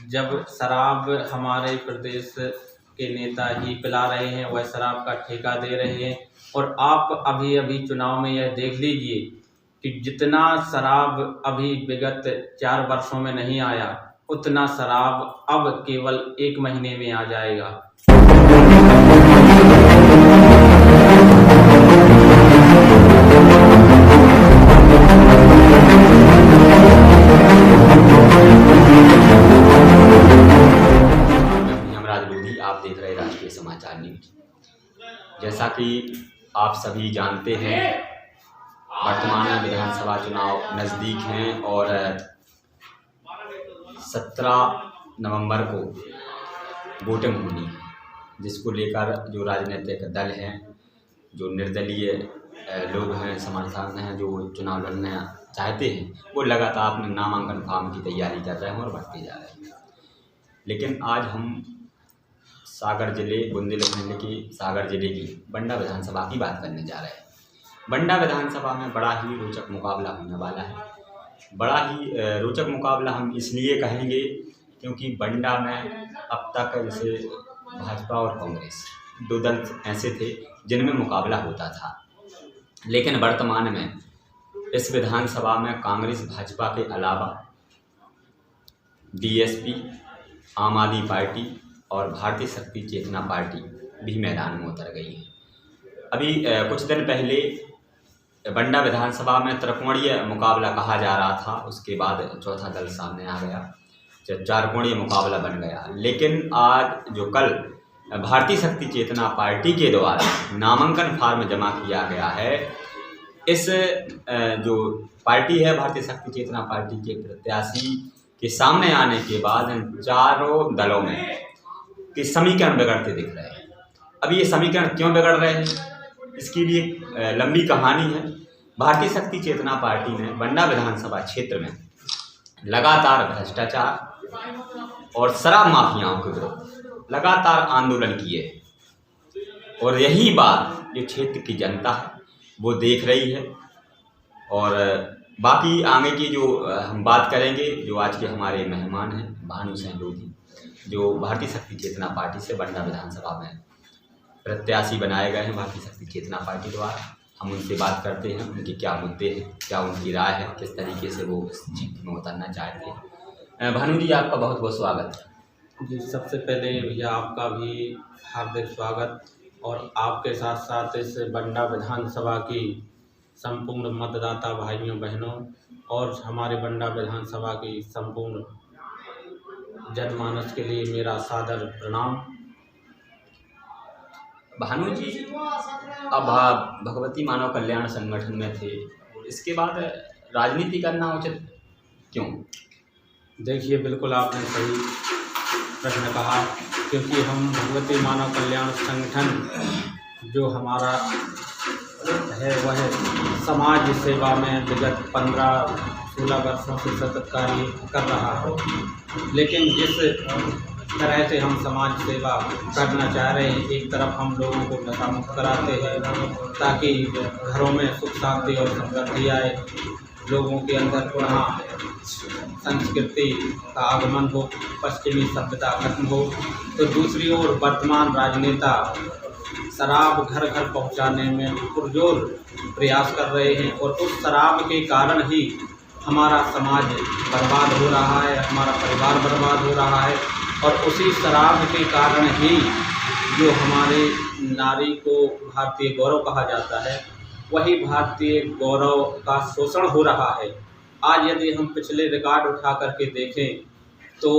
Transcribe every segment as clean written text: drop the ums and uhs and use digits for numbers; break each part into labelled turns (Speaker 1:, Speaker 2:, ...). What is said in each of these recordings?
Speaker 1: जब शराब हमारे प्रदेश के नेता ही पिला रहे हैं, वह शराब का ठेका दे रहे हैं। और आप अभी अभी चुनाव में यह देख लीजिए कि जितना शराब अभी विगत 4 वर्षों में नहीं आया, उतना शराब अब केवल 1 महीने में आ जाएगा।
Speaker 2: आप देख रहे राष्ट्रीय समाचार न्यूज। जैसा कि आप सभी जानते हैं, वर्तमान में विधानसभा चुनाव नज़दीक हैं और 17 नवंबर को वोटिंग होनी है, जिसको लेकर जो राजनीतिक दल हैं, जो निर्दलीय लोग हैं, समर्थक हैं, जो चुनाव लड़ना चाहते हैं, वो लगातार अपने नामांकन फॉर्म की तैयारी कर रहे हैं और भरते जा रहे हैं। लेकिन आज हम सागर जिले बुंदेलखंड की सागर जिले की बंडा विधानसभा की बात करने जा रहे हैं। बंडा विधानसभा में बड़ा ही रोचक मुकाबला होने वाला है। बड़ा ही रोचक मुकाबला हम इसलिए कहेंगे क्योंकि बंडा में अब तक जैसे भाजपा और कांग्रेस 2 दल ऐसे थे जिनमें मुकाबला होता था, लेकिन वर्तमान में इस विधानसभा में कांग्रेस भाजपा के अलावा बीएसपी, आम आदमी पार्टी और भारतीय शक्ति चेतना पार्टी भी मैदान में उतर गई है। अभी कुछ दिन पहले बंडा विधानसभा में त्रिकोणीय मुकाबला कहा जा रहा था, उसके बाद चौथा दल सामने आ गया, 4 कोणीय मुकाबला बन गया। लेकिन आज जो कल भारतीय शक्ति चेतना पार्टी के द्वारा नामांकन फार्म जमा किया गया है, इस जो पार्टी है भारतीय शक्ति चेतना पार्टी के प्रत्याशी के सामने आने के बाद चारों दलों में कि समीकरण बिगड़ते दिख रहे हैं। अब ये समीकरण क्यों बिगड़ रहे हैं, इसकी भी एक लंबी कहानी है। भारतीय शक्ति चेतना पार्टी ने बंडा विधानसभा क्षेत्र में लगातार भ्रष्टाचार और शराब माफियाओं के विरुद्ध लगातार आंदोलन किए और यही बात जो क्षेत्र की जनता है वो देख रही है। और बाकी आगे की जो हम बात करेंगे, जो आज के हमारे मेहमान हैं भानु सिंह लोधी, जो भारतीय शक्ति चेतना पार्टी से बंडा विधानसभा में प्रत्याशी बनाए गए हैं भारतीय शक्ति चेतना पार्टी द्वारा। हम उनसे बात करते हैं, उनके क्या मुद्दे हैं, क्या उनकी राय है, किस तरीके से वो इस जीत में उतरना चाहते हैं। भानु जी, आपका बहुत बहुत स्वागत है।
Speaker 1: जी, सबसे पहले भैया आपका भी हार्दिक स्वागत और आपके साथ साथ इस बंडा विधानसभा की संपूर्ण मतदाता भाइयों बहनों और हमारे बंडा विधानसभा की संपूर्ण जनमानस के लिए मेरा सादर प्रणाम।
Speaker 2: भानु जी, अब भगवती मानव कल्याण संगठन में थे, इसके बाद राजनीति करना उचित क्यों?
Speaker 1: देखिए, बिल्कुल आपने सही प्रश्न कहा, क्योंकि हम भगवती मानव कल्याण संगठन जो हमारा है वह समाज सेवा में विगत 15-16 वर्षों से सतत कार्य कर रहा है। लेकिन जिस तरह से हम समाज सेवा करना चाह रहे हैं, एक तरफ हम लोगों को नशा मुक्त कराते हैं ताकि घरों में सुख शांति और समृद्धि आए, लोगों के अंदर पुनः संस्कृति का आगमन हो, पश्चिमी सभ्यता खत्म हो, तो दूसरी ओर वर्तमान राजनेता शराब घर घर पहुंचाने में पुरजोर प्रयास कर रहे हैं और उस शराब के कारण ही हमारा समाज बर्बाद हो रहा है, हमारा परिवार बर्बाद हो रहा है। और उसी शराब के कारण ही जो हमारे नारी को भारतीय गौरव कहा जाता है, वही भारतीय गौरव का शोषण हो रहा है। आज यदि हम पिछले रिकॉर्ड उठा करके देखें तो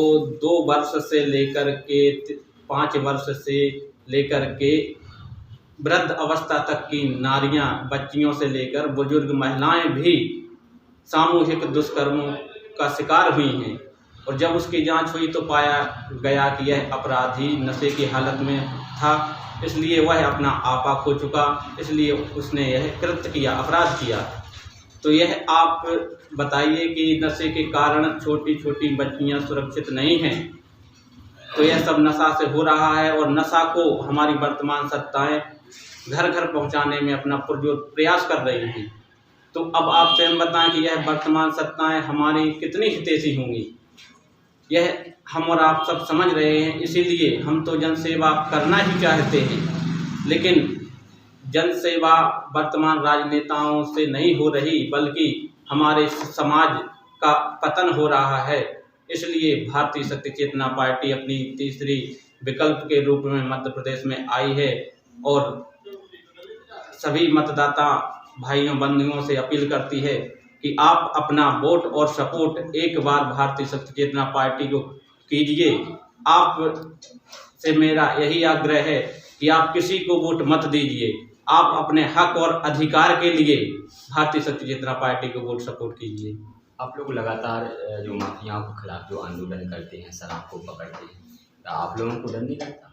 Speaker 1: 2 वर्ष से लेकर के 5 वर्ष से लेकर के वृद्ध अवस्था तक की नारियां, बच्चियों से लेकर बुजुर्ग महिलाएं भी सामूहिक दुष्कर्मों का शिकार हुई हैं। और जब उसकी जांच हुई तो पाया गया कि यह अपराधी नशे की हालत में था, इसलिए वह अपना आपा खो चुका, इसलिए उसने यह कृत्य किया, अपराध किया। तो यह आप बताइए कि नशे के कारण छोटी छोटी बच्चियां सुरक्षित नहीं हैं, तो यह सब नशा से हो रहा है। और नशा को हमारी वर्तमान सत्ताएं घर घर पहुंचाने में अपना पुरजोर प्रयास कर रही हैं। तो अब आपसे हम बताएं कि यह वर्तमान सत्ताएं हमारी कितनी हितैषी होंगी। यह हम और आप सब समझ रहे हैं। इसीलिए हम तो जनसेवा करना ही चाहते हैं, लेकिन जनसेवा वर्तमान राजनेताओं से नहीं हो रही, बल्कि हमारे समाज का पतन हो रहा है। इसलिए भारतीय शक्ति चेतना पार्टी अपनी तीसरी विकल्प के रूप में मध्य प्रदेश में आई है और सभी मतदाता भाइयों बंधुओं से अपील करती है कि आप अपना वोट और सपोर्ट एक बार भारतीय शक्ति चेतना पार्टी को कीजिए। आप से मेरा यही आग्रह है कि आप किसी को वोट मत दीजिए, आप अपने हक और अधिकार के लिए भारतीय शक्ति चेतना पार्टी को वोट सपोर्ट कीजिए।
Speaker 2: आप लोग लगातार जो माफियाओं के खिलाफ जो आंदोलन करते हैं, शराब को पकड़ते हैं, तो आप लोगों को डर नहीं लगता?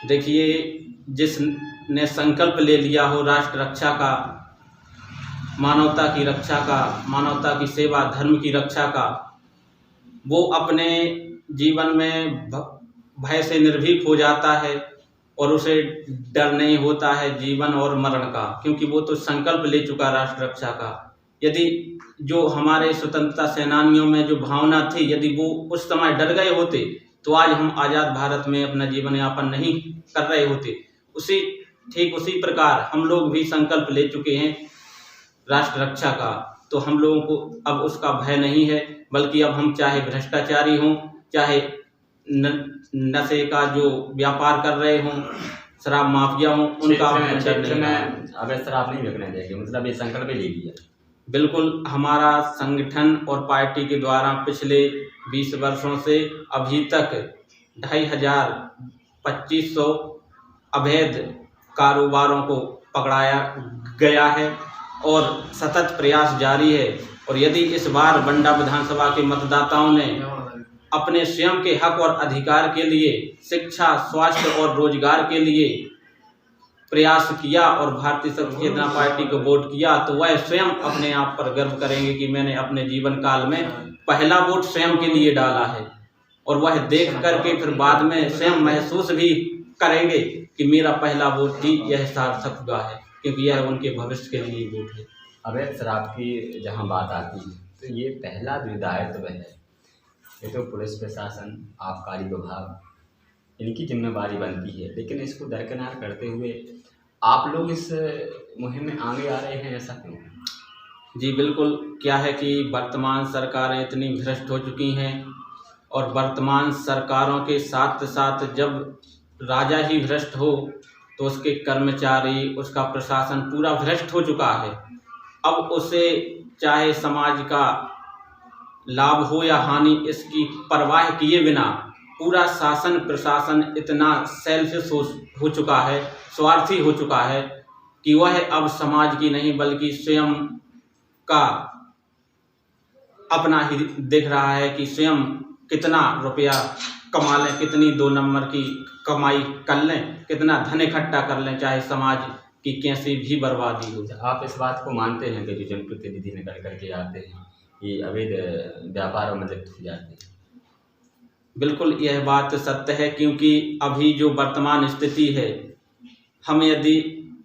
Speaker 1: देखिए, जिसने संकल्प ले लिया हो राष्ट्र रक्षा का, मानवता की रक्षा का, मानवता की सेवा, धर्म की रक्षा का, वो अपने जीवन में भय से निर्भीक हो जाता है और उसे डर नहीं होता है जीवन और मरण का, क्योंकि वो तो संकल्प ले चुका राष्ट्र रक्षा का। यदि जो हमारे स्वतंत्रता सेनानियों में जो भावना थी, यदि वो उस समय डर गए होते तो आज हम आज़ाद भारत में अपना जीवन यापन नहीं कर रहे होते। ठीक उसी प्रकार हम लोग भी संकल्प ले चुके हैं राष्ट्र रक्षा का, तो हम लोगों को अब उसका भय नहीं है, बल्कि अब हम चाहे भ्रष्टाचारी हों, चाहे नशे का जो व्यापार कर रहे हों, शराब माफिया हों, उनका
Speaker 2: क्षेत्र में अवैध शराब नहीं बिकने देंगे, मतलब ये संकल्प ले लिया।
Speaker 1: बिल्कुल, हमारा संगठन और पार्टी के द्वारा पिछले 20 वर्षों से अभी तक 2500 अवैध कारोबारों को पकड़ाया गया है और सतत प्रयास जारी है। और यदि इस बार बंडा विधानसभा के मतदाताओं ने अपने स्वयं के हक और अधिकार के लिए, शिक्षा, स्वास्थ्य और रोजगार के लिए प्रयास किया और भारतीय शक्ति चेतना पार्टी को वोट किया, तो वह स्वयं अपने आप पर गर्व करेंगे कि मैंने अपने जीवन काल में पहला वोट स्वयं के लिए डाला है। और वह देख करके फिर बाद में स्वयं महसूस भी करेंगे कि मेरा पहला वोट ही यह सार्थक हुआ है, क्योंकि यह उनके भविष्य के लिए वोट है।
Speaker 2: अवैध शराब की जहां बात आती है, तो ये पहला जो दायित्व है, ये तो पुलिस प्रशासन, आबकारी विभाग, इनकी जिम्मेवारी बनती है, लेकिन इसको दरकिनार करते हुए आप लोग इस मुहिम में आगे आ रहे हैं, ऐसा क्यों?
Speaker 1: जी बिल्कुल, क्या है कि वर्तमान सरकारें इतनी भ्रष्ट हो चुकी हैं और वर्तमान सरकारों के साथ साथ जब राजा ही भ्रष्ट हो तो उसके कर्मचारी, उसका प्रशासन पूरा भ्रष्ट हो चुका है। अब उसे चाहे समाज का लाभ हो या हानि, इसकी परवाह किए बिना पूरा शासन प्रशासन इतना सेल्फिश हो चुका है, स्वार्थी हो चुका है कि वह अब समाज की नहीं बल्कि स्वयं का अपना ही देख रहा है कि स्वयं कितना रुपया कमा लें, कितनी 2 नंबर की कमाई कर लें, कितना धन इकट्ठा कर लें, चाहे समाज की कैसी भी बर्बादी हो जाए।
Speaker 2: आप इस बात को मानते हैं कि जो जनप्रतिनिधि निकल करके आते हैं ये अवैध व्यापारों में लिप्त हो जाते हैं?
Speaker 1: बिल्कुल, यह बात सत्य है, क्योंकि अभी जो वर्तमान स्थिति है, हम यदि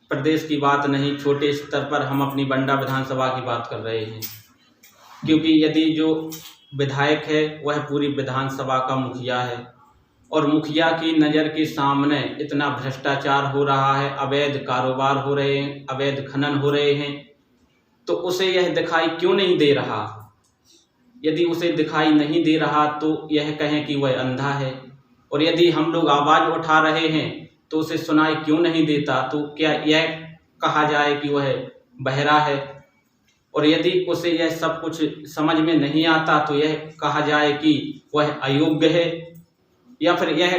Speaker 1: प्रदेश की बात नहीं, छोटे स्तर पर हम अपनी बंडा विधानसभा की बात कर रहे हैं, क्योंकि यदि जो विधायक है वह पूरी विधानसभा का मुखिया है और मुखिया की नज़र के सामने इतना भ्रष्टाचार हो रहा है, अवैध कारोबार हो रहे हैं, अवैध खनन हो रहे हैं, तो उसे यह दिखाई क्यों नहीं दे रहा? यदि उसे दिखाई नहीं दे रहा तो यह कहें कि वह अंधा है, और यदि हम लोग आवाज़ उठा रहे हैं तो उसे सुनाई क्यों नहीं देता? तो क्या यह कहा जाए कि वह बहरा है? और यदि उसे यह सब कुछ समझ में नहीं आता तो यह कहा जाए कि वह अयोग्य है, या फिर यह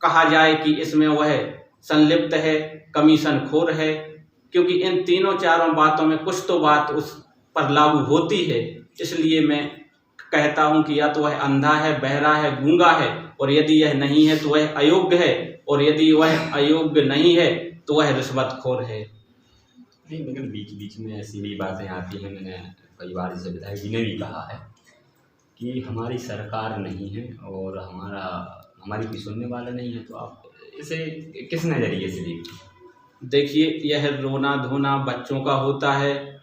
Speaker 1: कहा जाए कि इसमें वह संलिप्त है, कमीशनखोर है, क्योंकि इन तीनों चारों बातों में कुछ तो बात उस पर लागू होती है। इसलिए मैं कहता हूं कि या तो वह अंधा है, बहरा है, गूंगा है, और यदि यह नहीं है तो वह अयोग्य है, और यदि वह अयोग्य नहीं है तो वह रिश्वतखोर है।
Speaker 2: नहीं, लेकिन बीच बीच में ऐसी भी बातें आती हैं, मैंने कई बार इसे विधायक जी ने भी कहा है कि हमारी सरकार नहीं है और हमारी कोई सुनने वाला नहीं है, तो आप इसे किस नज़रिए से देखते हैं?
Speaker 1: देखिए, यह रोना धोना बच्चों का होता है।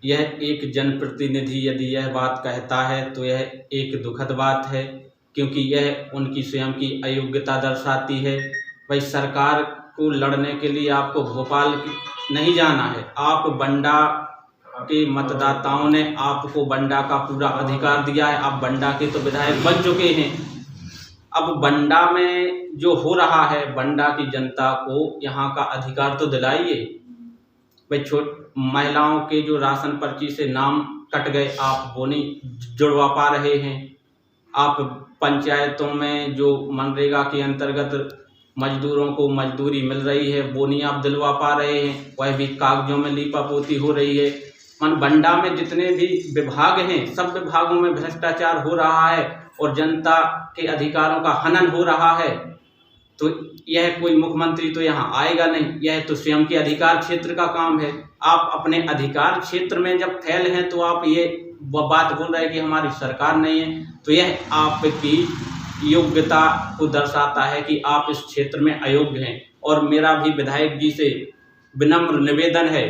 Speaker 1: यह एक जनप्रतिनिधि यदि यह बात कहता है तो यह एक दुखद बात है, क्योंकि यह उनकी स्वयं की अयोग्यता दर्शाती है। भाई सरकार को लड़ने के लिए आपको भोपाल नहीं जाना है, आप बंडा के मतदाताओं ने आपको बंडा का पूरा अधिकार दिया है, आप बंडा के तो विधायक बन चुके हैं। अब बंडा में जो हो रहा है, बंडा की जनता को यहाँ का अधिकार तो दिलाइए। भाई महिलाओं के जो राशन पर्ची से नाम कट गए, आप वो नहीं जुड़वा पा रहे हैं। आप पंचायतों में जो मनरेगा के अंतर्गत मजदूरों को मजदूरी मिल रही है, वो नहीं आप दिलवा पा रहे हैं, वह भी कागजों में लीपापोती हो रही है। बंडा में जितने भी विभाग हैं, सब विभागों में भ्रष्टाचार हो रहा है और जनता के अधिकारों का हनन हो रहा है। तो यह कोई मुख्यमंत्री तो यहाँ आएगा नहीं, यह तो स्वयं के अधिकार क्षेत्र का काम है। आप अपने अधिकार क्षेत्र में जब फैल हैं तो आप ये बात बोल रहे हैं कि हमारी सरकार नहीं है, तो यह आपकी योग्यता को दर्शाता है कि आप इस क्षेत्र में अयोग्य हैं। और मेरा भी विधायक जी से विनम्र निवेदन है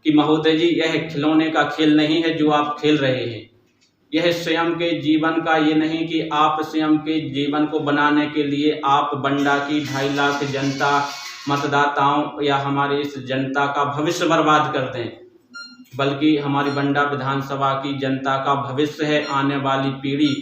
Speaker 1: कि महोदय जी, यह खिलौने का खेल नहीं है जो आप खेल रहे हैं। यह स्वयं के जीवन का ये नहीं कि आप स्वयं के जीवन को बनाने के लिए आप बंडा की 2.5 लाख जनता मतदाताओं या हमारे इस जनता का भविष्य बर्बाद करते हैं, बल्कि हमारी बंडा विधानसभा की जनता का भविष्य है। आने वाली पीढ़ी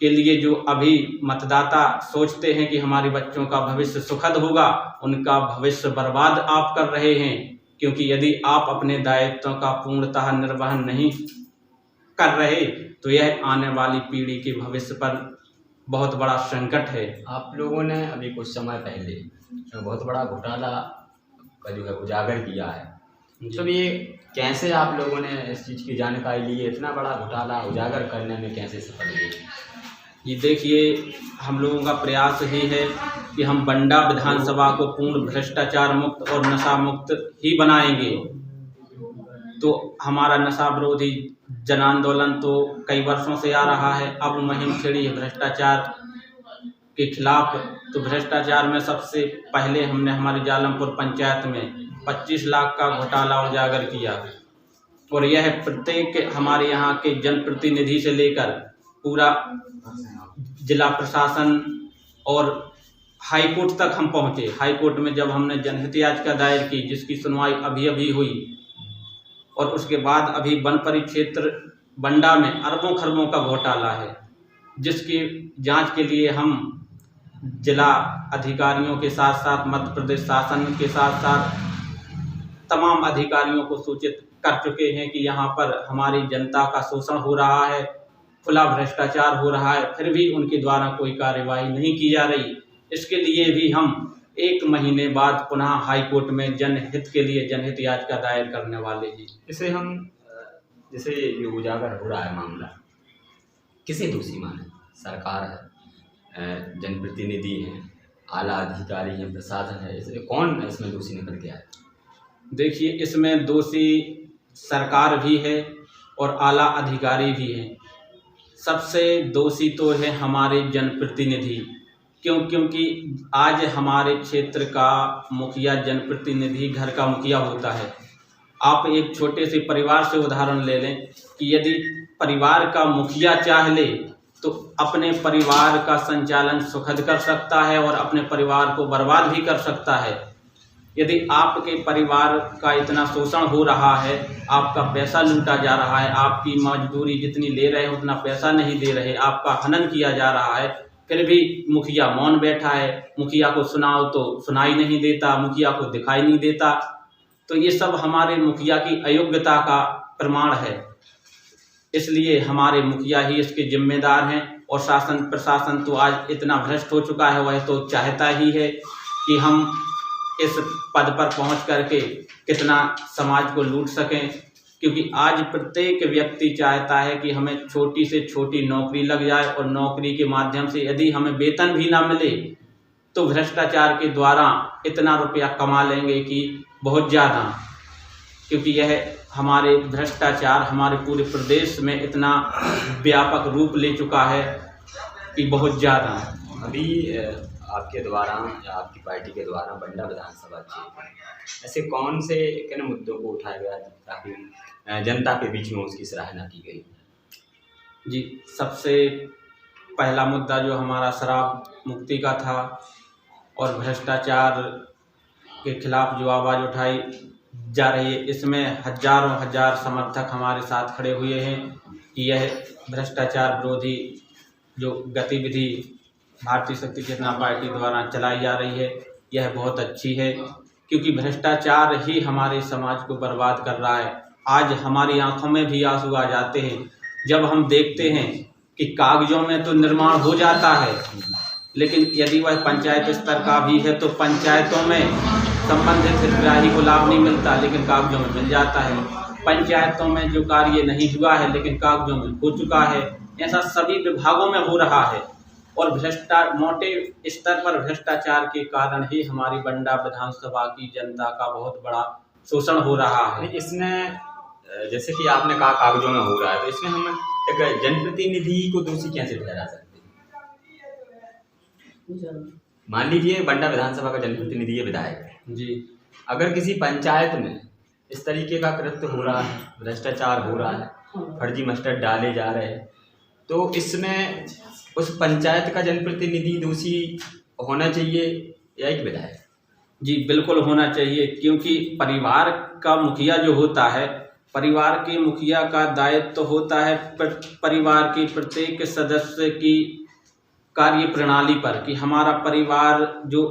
Speaker 1: के लिए जो अभी मतदाता सोचते हैं कि हमारे बच्चों का भविष्य सुखद होगा, उनका भविष्य बर्बाद आप कर रहे हैं। क्योंकि यदि आप अपने दायित्वों का पूर्णतः निर्वहन नहीं कर रहे तो यह आने वाली पीढ़ी के भविष्य पर बहुत बड़ा संकट है।
Speaker 2: आप लोगों ने अभी कुछ समय पहले बहुत बड़ा घोटाला का जो है उजागर किया है, तो ये कैसे आप लोगों ने इस चीज़ की जानकारी ली है? इतना बड़ा घोटाला उजागर करने में कैसे सफल हुए?
Speaker 1: ये देखिए, हम लोगों का प्रयास ही है कि हम बंडा विधानसभा को पूर्ण भ्रष्टाचार मुक्त और नशा मुक्त ही बनाएंगे। तो हमारा नशा विरोधी जन आंदोलन तो कई वर्षों से आ रहा है। अब मुहिम छिड़ी है भ्रष्टाचार के खिलाफ। तो भ्रष्टाचार में सबसे पहले हमने हमारी जालमपुर पंचायत में 25 लाख का घोटाला उजागर किया, और यह प्रत्येक हमारे यहाँ के जनप्रतिनिधि से लेकर पूरा जिला प्रशासन और हाईकोर्ट तक हम पहुँचे। हाईकोर्ट में जब हमने जनहित याचिका दायर की, जिसकी सुनवाई अभी हुई, और उसके बाद अभी वन परिक्षेत्र बंडा में अरबों खरबों का घोटाला है, जिसकी जांच के लिए हम जिला अधिकारियों के साथ साथ मध्य प्रदेश शासन के साथ साथ तमाम अधिकारियों को सूचित कर चुके हैं कि यहाँ पर हमारी जनता का शोषण हो रहा है, खुला भ्रष्टाचार हो रहा है, फिर भी उनके द्वारा कोई कार्यवाही नहीं की जा रही। इसके लिए भी हम 1 महीने बाद पुनः हाईकोर्ट में जनहित के लिए जनहित याचिका दायर करने वाले हैं।
Speaker 2: इसे हम जैसे ये उजागर हो रहा है मामला, किसे दोषी माने? सरकार है, जनप्रतिनिधि हैं, आला अधिकारी हैं, प्रशासन है, इसे कौन इसमें दोषी निकल के आए?
Speaker 1: देखिए, इसमें दोषी सरकार भी है और आला अधिकारी भी हैं। सबसे दोषी तो है हमारे जनप्रतिनिधि, क्योंकि आज हमारे क्षेत्र का मुखिया जनप्रतिनिधि घर का मुखिया होता है। आप एक छोटे से परिवार से उदाहरण ले लें कि यदि परिवार का मुखिया चाह ले तो अपने परिवार का संचालन सुखद कर सकता है और अपने परिवार को बर्बाद भी कर सकता है। यदि आपके परिवार का इतना शोषण हो रहा है, आपका पैसा लूटा जा रहा है, आपकी मजदूरी जितनी ले रहे हैं उतना पैसा नहीं दे रहे, आपका हनन किया जा रहा है, फिर भी मुखिया मौन बैठा है, मुखिया को सुनाओ तो सुनाई नहीं देता, मुखिया को दिखाई नहीं देता, तो ये सब हमारे मुखिया की अयोग्यता का प्रमाण है। इसलिए हमारे मुखिया ही इसके जिम्मेदार हैं। और शासन प्रशासन तो आज इतना भ्रष्ट हो चुका है, वह तो चाहता ही है कि हम इस पद पर पहुंच करके कितना समाज को लूट सकें, क्योंकि आज प्रत्येक व्यक्ति चाहता है कि हमें छोटी से छोटी नौकरी लग जाए और नौकरी के माध्यम से यदि हमें वेतन भी ना मिले तो भ्रष्टाचार के द्वारा इतना रुपया कमा लेंगे कि बहुत ज़्यादा, क्योंकि यह हमारे भ्रष्टाचार हमारे पूरे प्रदेश में इतना व्यापक रूप ले चुका है कि बहुत ज़्यादा।
Speaker 2: अभी आपके द्वारा या आपकी पार्टी के द्वारा बंडा विधानसभा क्षेत्र ऐसे कौन से किन मुद्दों को उठाया गया ताकि जनता के बीच में उसकी सराहना की गई?
Speaker 1: जी, सबसे पहला मुद्दा जो हमारा शराब मुक्ति का था और भ्रष्टाचार के खिलाफ जो आवाज़ उठाई जा रही है, इसमें हजारों हजार समर्थक हमारे साथ खड़े हुए हैं कि यह भ्रष्टाचार विरोधी जो गतिविधि भारतीय शक्ति चेतना पार्टी द्वारा चलाई जा रही है यह बहुत अच्छी है, क्योंकि भ्रष्टाचार ही हमारे समाज को बर्बाद कर रहा है। आज हमारी आंखों में भी आंसू आ जाते हैं जब हम देखते हैं कि कागजों में तो निर्माण हो जाता है, लेकिन यदि वह पंचायत स्तर का भी है तो पंचायतों में संबंधित हितग्राही को लाभ नहीं मिलता, लेकिन कागजों में मिल जाता है। पंचायतों में जो कार्य नहीं हुआ है लेकिन कागजों में हो चुका है, ऐसा सभी विभागों में हो रहा है। और मोटे स्तर पर भ्रष्टाचार के कारण ही हमारी बंडा विधानसभा की जनता का बहुत बड़ा शोषण हो रहा है।
Speaker 2: इसमें जैसे कि आपने कहा कागजों में हो रहा है, तो इसमें हम एक जनप्रतिनिधि को दोषी कैसे ठहरा सकते हैं? मान लीजिए बंडा विधानसभा का जनप्रतिनिधि है, विधायक
Speaker 1: जी,
Speaker 2: अगर किसी पंचायत में इस तरीके का कृत्य हो रहा है, भ्रष्टाचार हो रहा है, फर्जी मास्टर डाले जा रहे हैं, तो इसमें उस पंचायत का जनप्रतिनिधि दोषी होना चाहिए या एक विधायक?
Speaker 1: जी बिल्कुल होना चाहिए, क्योंकि परिवार का मुखिया जो होता है, परिवार के मुखिया का दायित्व तो होता है परिवार के प्रत्येक सदस्य की कार्य प्रणाली पर कि हमारा परिवार जो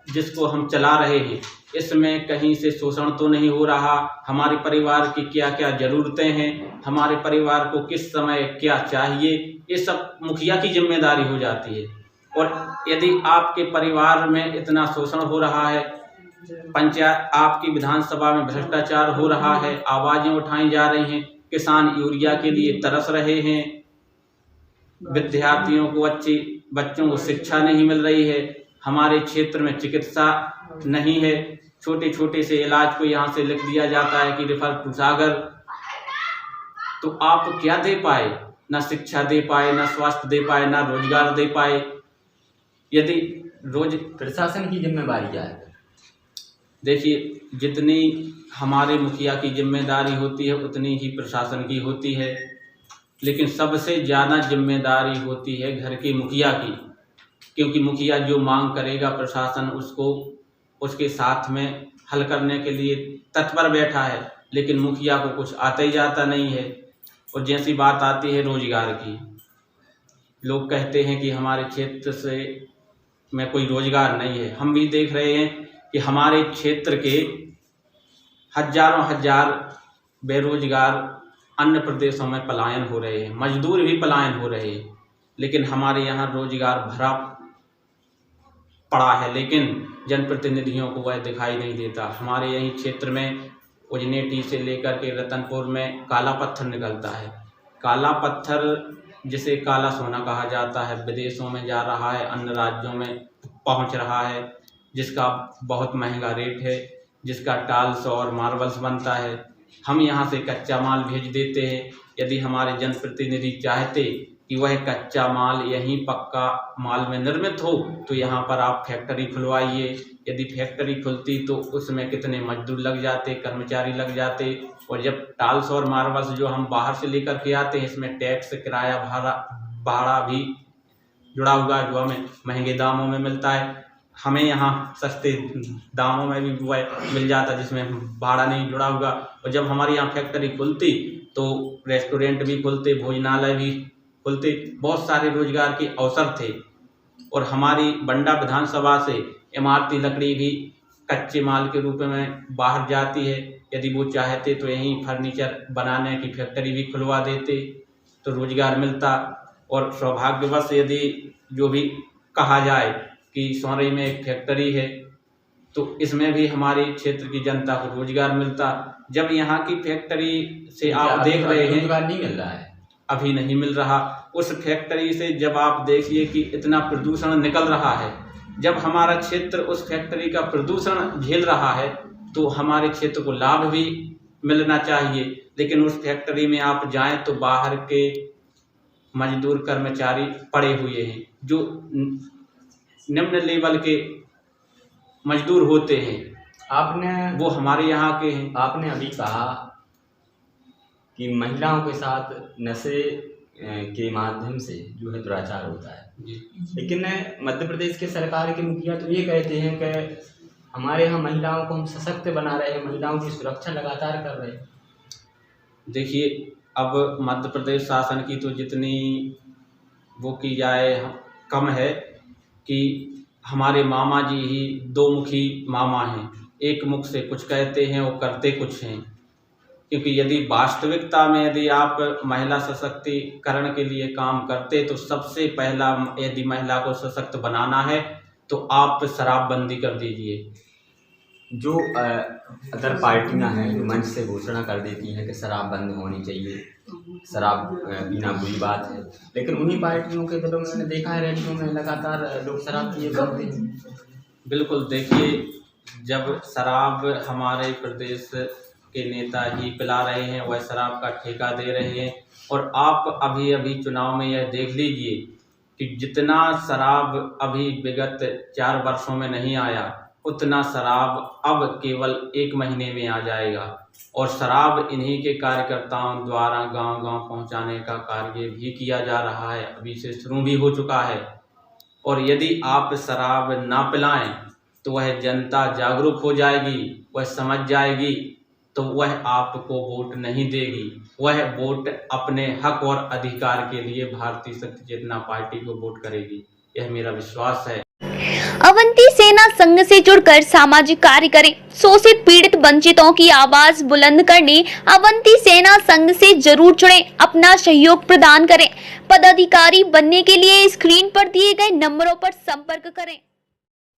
Speaker 1: जिसको हम चला रहे हैं इसमें कहीं से शोषण तो नहीं हो रहा, हमारे परिवार की क्या क्या ज़रूरतें हैं, हमारे परिवार को किस समय क्या चाहिए, ये सब मुखिया की जिम्मेदारी हो जाती है। और यदि आपके परिवार में इतना शोषण हो रहा है, पंचायत आपकी विधानसभा में भ्रष्टाचार हो रहा है, आवाज़ें उठाई जा रही हैं, किसान यूरिया के लिए तरस रहे हैं, विद्यार्थियों को बच्चों को शिक्षा नहीं मिल रही है, हमारे क्षेत्र में चिकित्सा नहीं है, छोटे छोटे से इलाज को यहाँ से लिख दिया जाता है कि रेफर टू सागर, तो आप क्या दे पाए? ना शिक्षा दे पाए, ना स्वास्थ्य दे पाए, ना रोजगार दे पाए। यदि
Speaker 2: प्रशासन की जिम्मेदारी क्या है?
Speaker 1: देखिए, जितनी हमारे मुखिया की जिम्मेदारी होती है उतनी ही प्रशासन की होती है, लेकिन सबसे ज़्यादा जिम्मेदारी होती है घर के मुखिया की, क्योंकि मुखिया जो मांग करेगा प्रशासन उसको उसके साथ में हल करने के लिए तत्पर बैठा है, लेकिन मुखिया को कुछ आता ही जाता नहीं है। और जैसी बात आती है रोजगार की, लोग कहते हैं कि हमारे क्षेत्र से में कोई रोजगार नहीं है। हम भी देख रहे हैं कि हमारे क्षेत्र के हजारों हजार बेरोजगार अन्य प्रदेशों में पलायन हो रहे हैं, मजदूर भी पलायन हो रहे हैं, लेकिन हमारे यहाँ रोजगार भरा पड़ा है, लेकिन जनप्रतिनिधियों को वह दिखाई नहीं देता। हमारे यही क्षेत्र में उजनेटी से लेकर के रतनपुर में काला पत्थर निकलता है। काला पत्थर जिसे काला सोना कहा जाता है, विदेशों में जा रहा है, अन्य राज्यों में पहुंच रहा है, जिसका बहुत महंगा रेट है, जिसका टाल्स और मार्बल्स बनता है। हम यहाँ से कच्चा माल भेज देते हैं। यदि हमारे जनप्रतिनिधि चाहते कि वह कच्चा माल यहीं पक्का माल में निर्मित हो तो यहाँ पर आप फैक्ट्री खुलवाइए। यदि फैक्ट्री खुलती तो उसमें कितने मजदूर लग जाते, कर्मचारी लग जाते। और जब टाल्स और मार्बल्स जो हम बाहर से लेकर के आते हैं, इसमें टैक्स, किराया, भाड़ा भी जुड़ा हुआ है जो हमें महंगे दामों में मिलता है। हमें यहाँ सस्ते दामों में भी वह मिल जाता जिसमें भाड़ा नहीं जुड़ा हुआ। और जब हमारे यहाँ फैक्ट्री खुलती तो रेस्टोरेंट भी खुलते, भोजनालय भी खुलते, बहुत सारे रोजगार के अवसर थे। और हमारी बंडा विधानसभा से इमारती लकड़ी भी कच्चे माल के रूप में बाहर जाती है। यदि वो चाहते तो यहीं फर्नीचर बनाने की फैक्ट्री भी खुलवा देते तो रोजगार मिलता। और सौभाग्यवश यदि जो भी कहा जाए कि सौरई में एक फैक्ट्री है तो इसमें भी हमारे क्षेत्र की जनता को रोजगार मिलता। जब यहाँ की फैक्ट्री से आप देख रहे हैं
Speaker 2: रोजगार नहीं मिल रहा है,
Speaker 1: अभी नहीं मिल रहा। उस फैक्ट्री से जब आप देखिए कि इतना प्रदूषण निकल रहा है, जब हमारा क्षेत्र उस फैक्ट्री का प्रदूषण झेल रहा है तो हमारे क्षेत्र को लाभ भी मिलना चाहिए। लेकिन उस फैक्ट्री में आप जाएं तो बाहर के मजदूर कर्मचारी पड़े हुए हैं जो निम्न लेवल के मजदूर होते हैं, वो हमारे यहाँ के हैं।
Speaker 2: आपने अभी कहा कि महिलाओं के साथ नशे के माध्यम से जो है दुराचार होता है।
Speaker 1: जी।
Speaker 2: लेकिन मध्य प्रदेश के सरकार के मुखिया तो ये कहते हैं कि हमारे यहाँ महिलाओं को हम सशक्त बना रहे हैं, महिलाओं की सुरक्षा लगातार कर रहे हैं।
Speaker 1: देखिए, अब मध्य प्रदेश शासन की तो जितनी वो की जाए कम है कि हमारे मामा जी ही दो मुखी मामा हैं, एक मुख से कुछ कहते हैं और करते कुछ हैं। क्योंकि यदि वास्तविकता में यदि आप महिला सशक्तिकरण के लिए काम करते तो सबसे पहला, यदि महिला को सशक्त बनाना है तो आप शराबबंदी कर दीजिए।
Speaker 2: जो अदर पार्टियां हैं जो मंच से घोषणा कर देती हैं कि शराब बंद होनी चाहिए, शराब पीना बुरी बात है, लेकिन उन्हीं पार्टियों के दिलों में मैंने देखा है रैलियों में लगातार लोग शराब पिए करते हैं।
Speaker 1: बिल्कुल, देखिए, जब शराब हमारे प्रदेश के नेता ही पिला रहे हैं, वह शराब का ठेका दे रहे हैं, और आप अभी अभी चुनाव में यह देख लीजिए कि जितना शराब अभी विगत 4 वर्षों में नहीं आया, उतना शराब अब केवल 1 महीने में आ जाएगा। और शराब इन्हीं के कार्यकर्ताओं द्वारा गांव-गांव पहुंचाने का कार्य भी किया जा रहा है, अभी से शुरू भी हो चुका है। और यदि आप शराब ना पिलाएं तो वह जनता जागरूक हो जाएगी, वह समझ जाएगी, तो वह आपको वोट नहीं देगी, वह वोट अपने हक और अधिकार के लिए भारतीय शक्ति चेतना पार्टी को वोट करेगी, यह मेरा विश्वास है।
Speaker 3: अवंती सेना संघ से जुड़कर सामाजिक कार्य करें। शोषित, पीड़ित, वंचितों की आवाज बुलंद करने अवंती सेना संघ से जरूर जुड़ें, अपना सहयोग प्रदान करें। पदाधिकारी बनने के लिए स्क्रीन पर दिए गए नंबरों पर संपर्क करें।